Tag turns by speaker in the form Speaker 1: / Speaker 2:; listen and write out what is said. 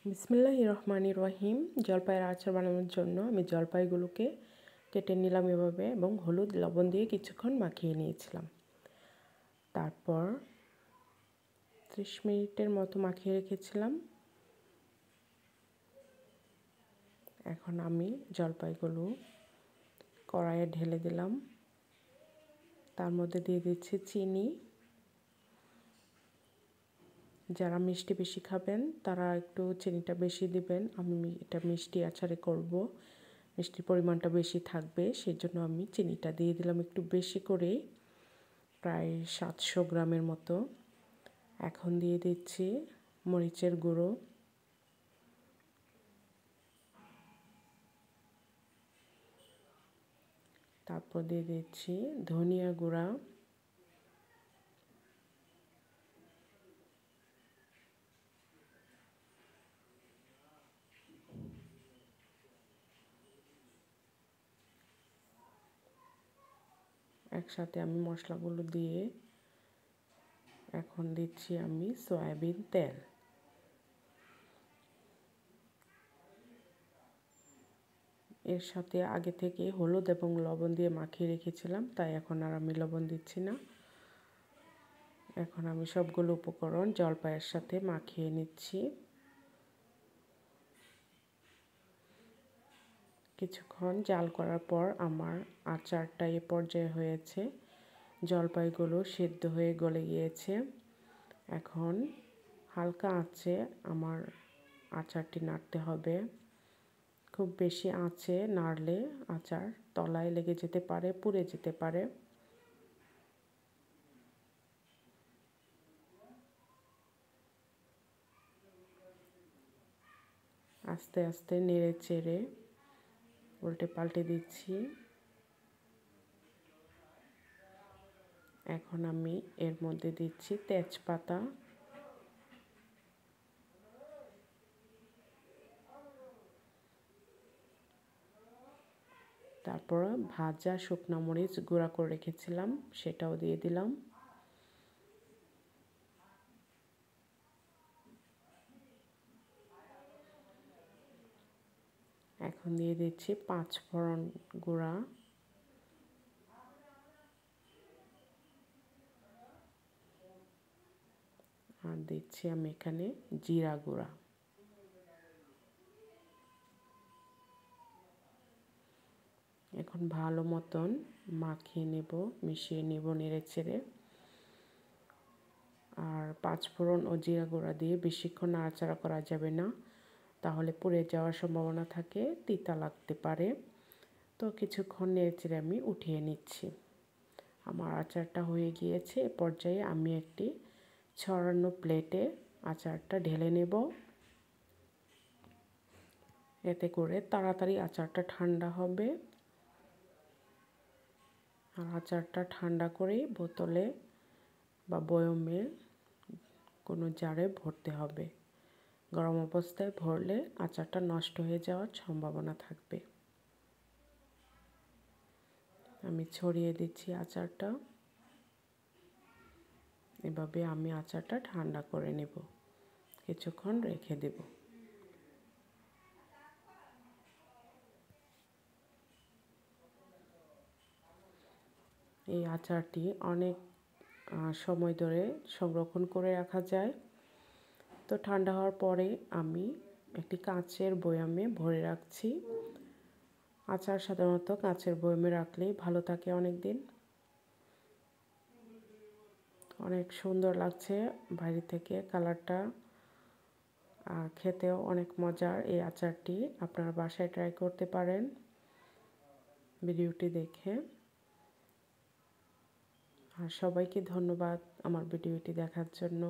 Speaker 1: বিসমিল্লাহির রহমানির রহিম। জলপাইয়ের আচার বানানোর জন্য আমি জলপাইগুলোকে কেটে নিলাম এভাবে এবং হলুদ লবণ দিয়ে কিছুক্ষণ মাখিয়ে নিয়েছিলাম। তারপর 30 মিনিটের মতো মাখিয়ে রেখেছিলাম। এখন আমি জলপাইগুলো কড়াইয়ে ঢেলে দিলাম। তার মধ্যে দিয়ে দিচ্ছি চিনি। যারা মিষ্টি বেশি খাবেন তারা একটু চিনিটা বেশি দিবেন। আমি এটা মিষ্টি আচারে করব, মিষ্টির পরিমাণটা বেশি থাকবে, সেজন্য আমি চিনিটা দিয়ে দিলাম একটু বেশি করে, প্রায় 700 গ্রামের মতো। এখন দিয়ে দিচ্ছি মরিচের গুঁড়ো, তারপর দিয়ে দিচ্ছি ধনিয়া গুঁড়া, একসাথে আমি মশলাগুলো দিয়ে এখন দিচ্ছি আমি সয়াবিন তেল। এর সাথে আগে থেকে হলুদ এবং লবণ দিয়ে মাখিয়ে রেখেছিলাম, তাই এখন আর আমি লবণ দিচ্ছি না। এখন আমি সবগুলো উপকরণ জলপাইয়ের সাথে মাখিয়ে নিচ্ছি। কিছুক্ষণ জাল করার পর আমার আচারটা এ পর্যায়ে হয়েছে। জলপাইগুলো সেদ্ধ হয়ে গলে গিয়েছে। এখন হালকা আঁচে আমার আচারটি নাড়তে হবে। খুব বেশি আঁচে নাড়লে আচার তলায় লেগে যেতে পারে, পুড়ে যেতে পারে। আস্তে আস্তে নেড়ে চেড়ে উল্টে পাল্টে দিচ্ছি। এখন আমি এর মধ্যে দিচ্ছি তেজপাতা, তারপর ভাজা শুকনো মরিচ গুঁড়া করে রেখেছিলাম সেটাও দিয়ে দিলাম। এখন দিয়ে দিচ্ছি 5 ফোড়ন গুঁড়া, আর দিচ্ছি আমি এখানে জিরা গুঁড়া। এখন ভালো মতন মাখিয়ে নেব, মিশিয়ে নেব নেড়ে চেড়ে। আর 5 ফোড়ন ও জিরা গুঁড়া দিয়ে বেশিক্ষণ নাড়াচাড়া করা যাবে না, তাহলে পুড়ে যাওয়ার সম্ভাবনা থাকে, তিতা লাগতে পারে। তো কিছুক্ষণ নেড়ে চেড়ে আমি উঠিয়ে নিচ্ছি। আমার আচারটা হয়ে গিয়েছে। এ পর্যায়ে আমি একটি ছড়ানো প্লেটে আচারটা ঢেলে নেব। এতে করে তাড়াতাড়ি আচারটা ঠান্ডা হবে। আর আচারটা ঠান্ডা করেই বোতলে বা বয়মে কোনো জারে ভরতে হবে। গরম অবস্থায় ভরলে আচারটা নষ্ট হয়ে যাওয়ার সম্ভাবনা থাকবে। আমি ছড়িয়ে দিচ্ছি আচারটা। এভাবে আমি আচারটা ঠান্ডা করে নেব, কিছুক্ষণ রেখে দেব। এই আচারটি অনেক সময় ধরে সংরক্ষণ করে রাখা যায়। তো ঠান্ডা হওয়ার পরে আমি একটি কাঁচের বয়ামে ভরে রাখছি। আচার সাধারণত কাঁচের বয়ামে রাখলেই ভালো থাকে অনেক দিন। অনেক সুন্দর লাগছে বাইরে থেকে কালারটা, আর খেতেও অনেক মজার এই আচারটি। আপনারা বাসায় ট্রাই করতে পারেন ভিডিওটি দেখে। আর সবাইকে ধন্যবাদ আমার ভিডিওটি দেখার জন্য।